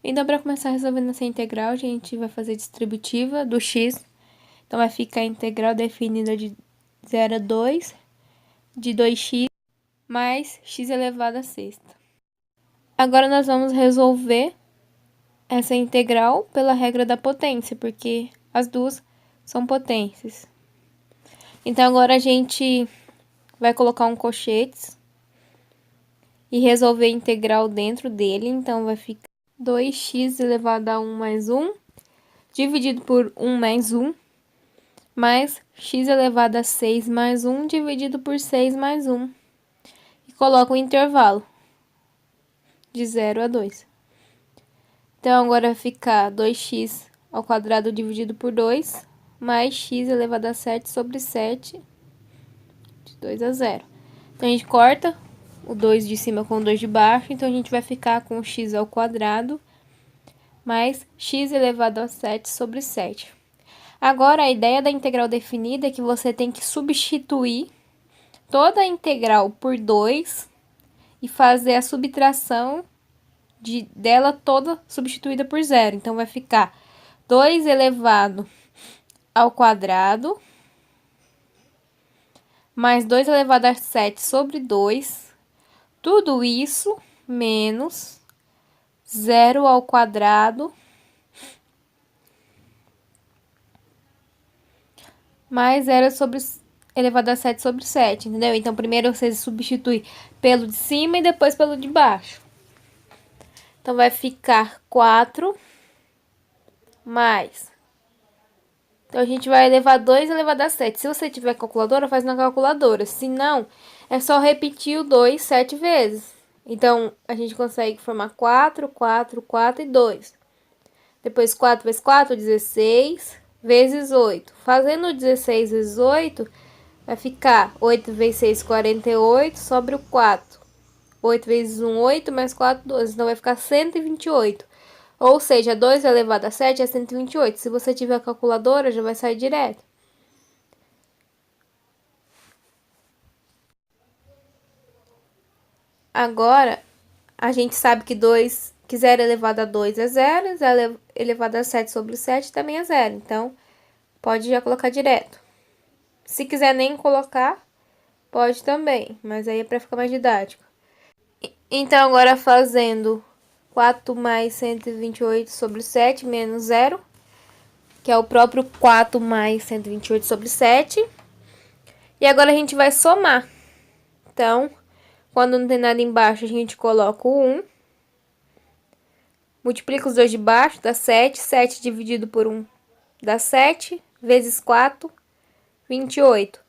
Então, para começar resolvendo essa integral, a gente vai fazer distributiva do x. Então, vai ficar a integral definida de 0 a 2 de 2x mais x elevado à sexta. Agora, nós vamos resolver essa integral pela regra da potência, porque as duas são potências. Então, agora a gente vai colocar um colchetes e resolver a integral dentro dele. Então, vai ficar 2x elevado a 1 mais 1, dividido por 1 mais 1, mais x elevado a 6 mais 1, dividido por 6 mais 1. E coloco o intervalo de 0 a 2. Então, agora vai ficar 2x ao quadrado dividido por 2, mais x elevado a 7 sobre 7, de 2 a 0. Então, a gente corta o 2 de cima com o 2 de baixo, então a gente vai ficar com x ao quadrado, mais x elevado a 7 sobre 7. Agora, a ideia da integral definida é que você tem que substituir toda a integral por 2 e fazer a subtração dela toda substituída por 0. Então, vai ficar 2 elevado ao quadrado, mais 2 elevado a 7 sobre 2, tudo isso menos 0 ao quadrado, mais 0 elevado a 7 sobre 7, entendeu? Então, primeiro você substitui pelo de cima e depois pelo de baixo. Então, vai ficar 4 mais... Então, a gente vai elevar 2 elevado a 7. Se você tiver calculadora, faz na calculadora. Se não, é só repetir o 2 7 vezes. Então, a gente consegue formar 4, 4, 4 e 2. Depois, 4 vezes 4, 16, vezes 8. Fazendo 16 vezes 8, vai ficar 8 vezes 6, 48, sobre o 4. 8 vezes 1, 8, mais 4, 12. Então, vai ficar 128. Ou seja, 2 elevado a 7 é 128. Se você tiver a calculadora, já vai sair direto. Agora, a gente sabe que 0 elevado a 2 é 0, 0 elevado a 7 sobre 7 também é 0. Então, pode já colocar direto. Se quiser nem colocar, pode também, mas aí é para ficar mais didático. Então, agora fazendo 4 mais 128 sobre 7 menos 0, que é o próprio 4 mais 128 sobre 7. E agora a gente vai somar. Então, quando não tem nada embaixo, a gente coloca o 1. Multiplica os dois de baixo, dá 7. 7 dividido por 1 dá 7. Vezes 4, 28.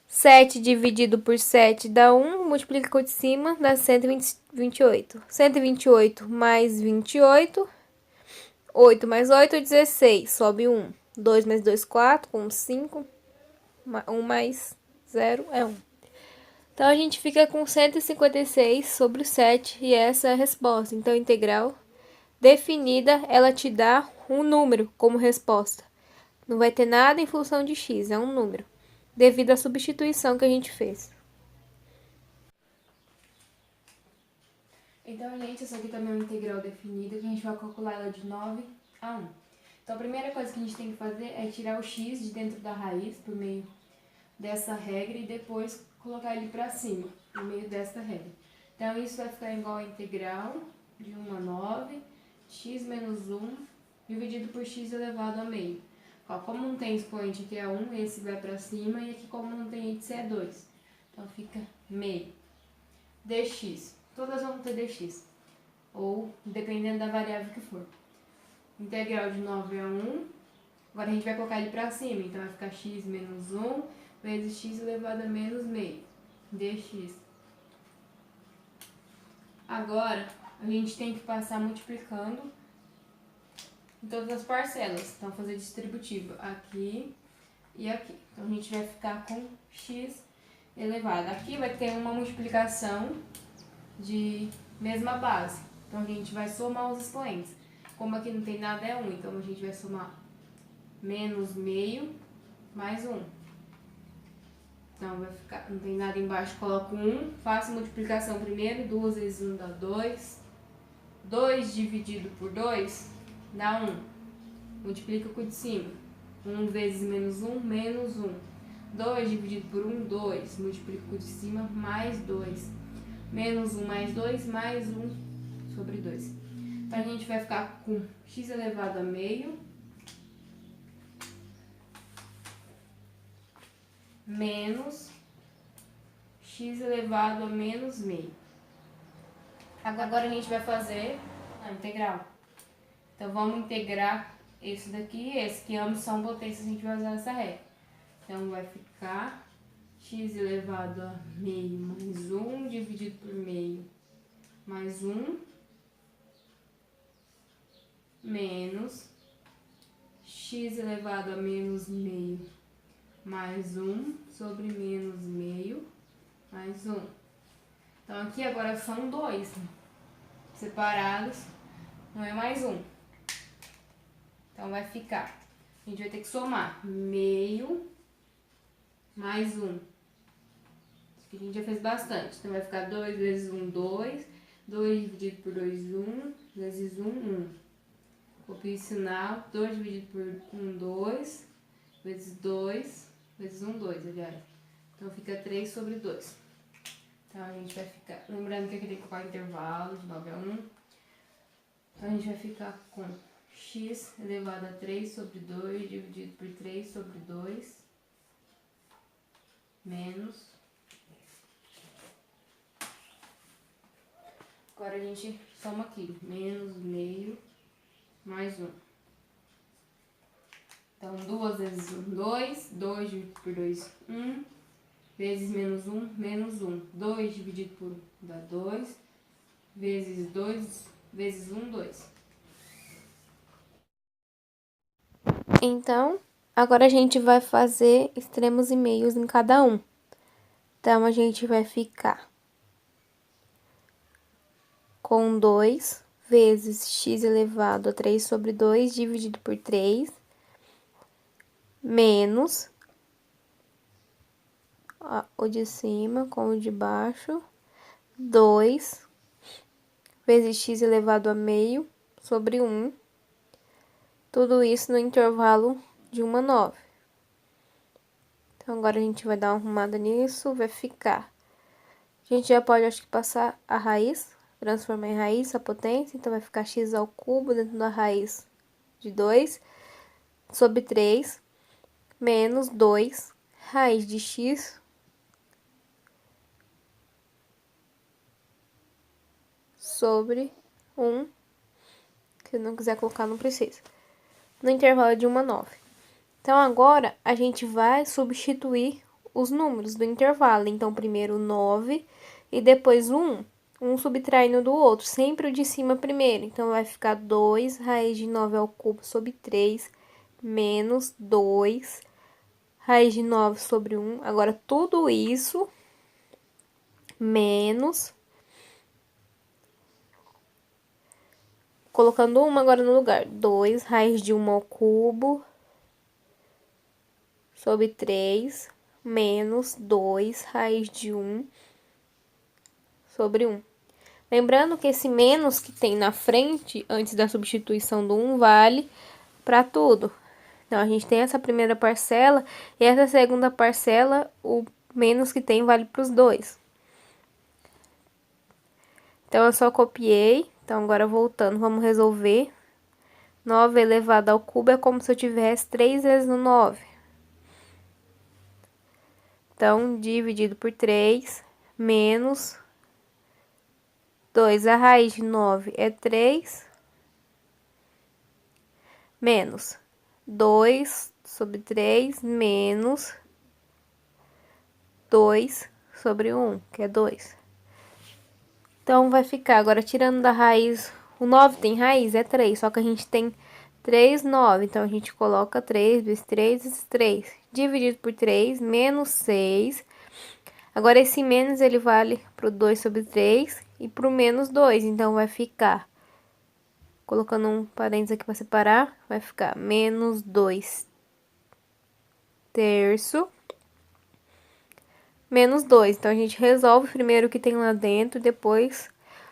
7 dividido por 7 dá 1. Multiplica com o de cima, dá 128. 128 mais 28. 8 mais 8, 16. Sobe 1. 2 mais 2, 4. Com 5. 1 mais 0 é 1. Então, a gente fica com 156 sobre 7 e essa é a resposta. Então, a integral definida, ela te dá um número como resposta. Não vai ter nada em função de x, é um número, devido à substituição que a gente fez. Então, gente, essa aqui também é uma integral definida, que a gente vai calcular ela de 9 a 1. Então, a primeira coisa que a gente tem que fazer é tirar o x de dentro da raiz, por meio dessa regra, e depois colocar ele para cima, por meio dessa regra. Então, isso vai ficar igual a integral de 1 a 9, x menos 1, dividido por x elevado a meio. Ó, como não tem expoente aqui é 1, esse vai para cima, e aqui como não tem índice é 2. Então, fica meio. dx. Todas vão ter dx. Ou, dependendo da variável que for. Integral de 9 a 1. Agora, a gente vai colocar ele para cima. Então, vai ficar x menos 1 vezes x elevado a menos meio. dx. Agora, a gente tem que passar multiplicando em todas as parcelas. Então, fazer distributivo aqui e aqui. Então, a gente vai ficar com x elevado. Aqui vai ter uma multiplicação de mesma base. Então, a gente vai somar os expoentes. Como aqui não tem nada, é 1. Então, a gente vai somar menos meio mais 1. Então, vai ficar, não tem nada embaixo, coloco 1. Faço multiplicação primeiro. 2 vezes 1 dá 2. 2 dividido por 2 dá 1. Multiplica com o de cima. 1 vezes menos 1, menos 1. 2 dividido por 1, 2. Multiplica com o de cima, mais 2. Menos 1 mais 2, mais 1 sobre 2. Então, a gente vai ficar com x elevado a meio menos x elevado a menos meio. Agora a gente vai fazer a integral. Então, vamos integrar esse daqui e esse, que ambos são potências, a gente vai usar essa regra. Então, vai ficar x elevado a meio mais 1 dividido por meio mais 1 menos x elevado a menos meio mais 1 sobre menos meio mais 1. Então, aqui agora são 2 separados, não é mais 1. Então, vai ficar, a gente vai ter que somar meio mais 1. Isso aqui a gente já fez bastante. Então, vai ficar 2 vezes 1, 2. 2 dividido por 2, 1. Vezes 1, 1. Copio o sinal. 2 dividido por 1, 2. Vezes 2. Vezes 1, 2, aliás. Então, fica 3 sobre 2. Então, a gente vai ficar... Lembrando que aqui tem que colocar intervalo de 9 a 1. Então, a gente vai ficar com x elevado a 3 sobre 2 dividido por 3 sobre 2 menos... Agora a gente soma aqui, menos meio mais 1. Então, 2 vezes 1, 2. 2 dividido por 2, 1. Vezes menos 1, menos 1. 2 dividido por 1 dá 2. Vezes 2, vezes 1, 2. Então, agora a gente vai fazer extremos e meios em cada um. Então, a gente vai ficar com 2 vezes x elevado a 3 sobre 2 dividido por 3, menos o de cima com o de baixo, 2 vezes x elevado a meio sobre 1, tudo isso no intervalo de 1 a 9. Então, agora a gente vai dar uma arrumada nisso, vai ficar. A gente já pode, acho que, passar a raiz, transformar em raiz a potência, então vai ficar x ao cubo dentro da raiz de 2 sobre 3, menos 2 raiz de x sobre 1, se não quiser colocar, não precisa, no intervalo de 1 a 9. Então, agora, a gente vai substituir os números do intervalo. Então, primeiro 9 e depois 1. Um subtraindo do outro, sempre o de cima primeiro. Então, vai ficar 2 raiz de 9 ao cubo sobre 3, menos 2 raiz de 9 sobre 1. Agora, tudo isso menos... Colocando 1 agora no lugar. 2 raiz de 1 ao cubo sobre 3, menos 2 raiz de 1 sobre 1. Lembrando que esse menos que tem na frente, antes da substituição do 1, vale para tudo. Então, a gente tem essa primeira parcela e essa segunda parcela, o menos que tem vale para os dois. Então, eu só copiei. Então, agora voltando, vamos resolver. 9 elevado ao cubo é como se eu tivesse 3 vezes no 9. Então, dividido por 3, menos 2. A raiz de 9 é 3, menos 2 sobre 3, menos 2 sobre 1, que é 2. Então, vai ficar, agora tirando da raiz, o 9 tem raiz, é 3, só que a gente tem 3, 9, então a gente coloca 3 vezes 3 vezes 3, dividido por 3, menos 6. Agora, esse menos, ele vale para o 2 sobre 3 e para o menos 2, então vai ficar, colocando um parênteses aqui para separar, vai ficar menos 2 terço, menos 2. Então, a gente resolve primeiro o que tem lá dentro, depois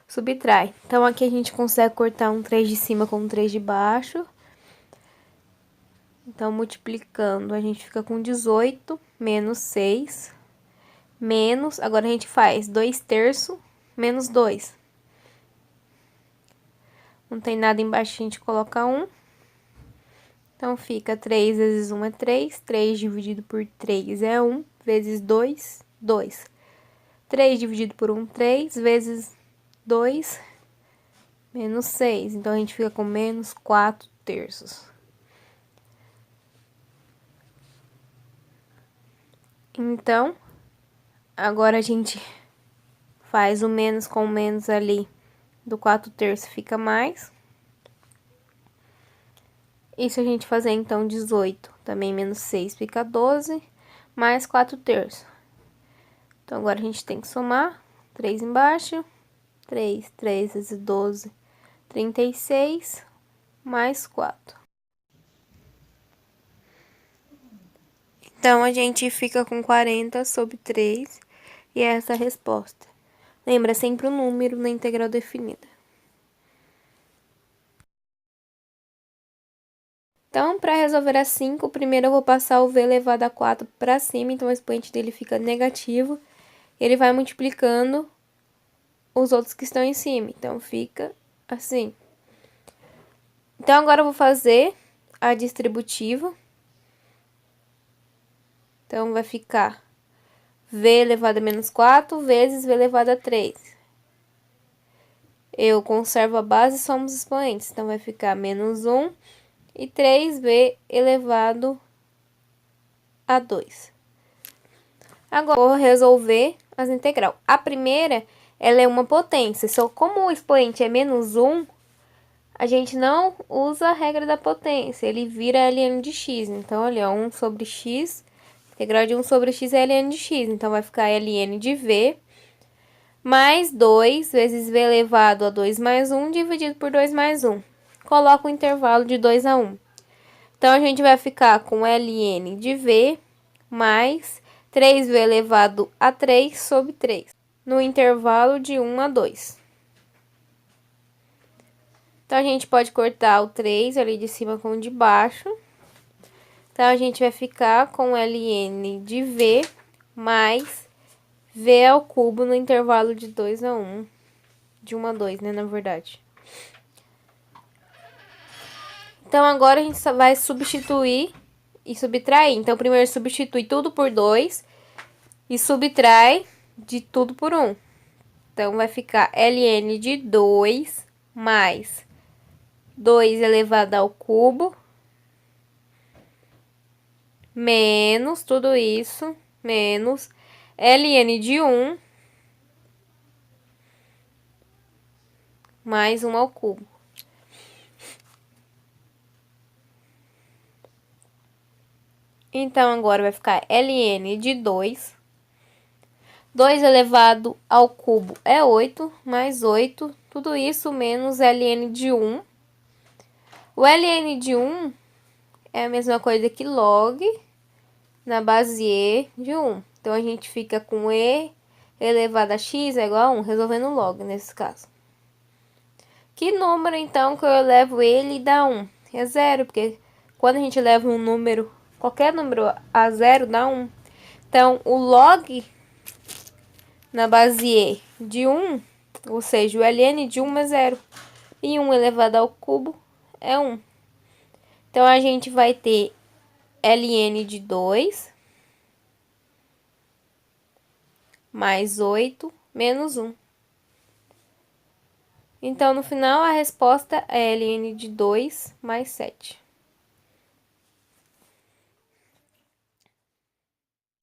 subtrai. Então, aqui a gente consegue cortar um 3 de cima com um 3 de baixo. Então, multiplicando, a gente fica com 18 menos 6, menos... Agora, a gente faz 2/3 menos 2. Não tem nada embaixo, a gente coloca 1. Então, fica 3 vezes 1 é 3. 3 dividido por 3 é 1. Vezes 2, 2. 3 dividido por 1, 3. Vezes 2, menos 6. Então, a gente fica com menos 4/3. Então, agora a gente faz o menos com o menos ali do 4/3 fica mais. E se a gente fazer, então, 18, também menos 6 fica 12, mais 4/3. Então, agora a gente tem que somar 3 embaixo, 3 vezes 12, 36, mais 4. Então, a gente fica com 40 sobre 3, e é essa a resposta. Lembra, sempre o número na integral definida. Então, para resolver a 5, primeiro eu vou passar o v elevado a 4 para cima, então o expoente dele fica negativo. E ele vai multiplicando os outros que estão em cima, então fica assim. Então, agora eu vou fazer a distributiva. Então, vai ficar v elevado a menos 4 vezes v elevado a 3. Eu conservo a base e somo os expoentes, então vai ficar menos 1 e 3v elevado a 2. Agora, eu vou resolver as integral. A primeira, ela é uma potência, só como o expoente é menos 1, a gente não usa a regra da potência, ele vira ln de x. Então, olha, 1 sobre x, integral de 1 sobre x é ln de x. Então, vai ficar ln de v mais 2 vezes v elevado a 2 mais 1 dividido por 2 mais 1. Coloca o intervalo de 2 a 1. Então, a gente vai ficar com ln de v mais 3v elevado a 3 sobre 3, no intervalo de 1 a 2. Então, a gente pode cortar o 3 ali de cima com o de baixo. Então, a gente vai ficar com ln de v mais v ao cubo no intervalo de 2 a 1. De 1 a 2, né, na verdade. Então, agora a gente só vai substituir e subtrair. Então, primeiro substitui tudo por 2 e subtrai de tudo por 1. Então, vai ficar ln de 2 mais 2 elevado ao cubo, menos tudo isso, menos ln de 1 mais 1 ao cubo. Então, agora vai ficar ln de 2. 2 elevado ao cubo é 8, mais 8, tudo isso menos ln de 1. O ln de 1 é a mesma coisa que log na base e de 1. Então, a gente fica com e elevado a x é igual a 1, resolvendo log nesse caso. Que número, então, que eu elevo ele e dá 1? É 0, porque quando a gente leva um número, qualquer número a 0 dá 1. Então, o log na base e de 1, ou seja, o ln de 1 é 0. E 1 elevado ao cubo é 1. Então, a gente vai ter ln de 2 mais 8 menos 1. Então, no final, a resposta é ln de 2 mais 7.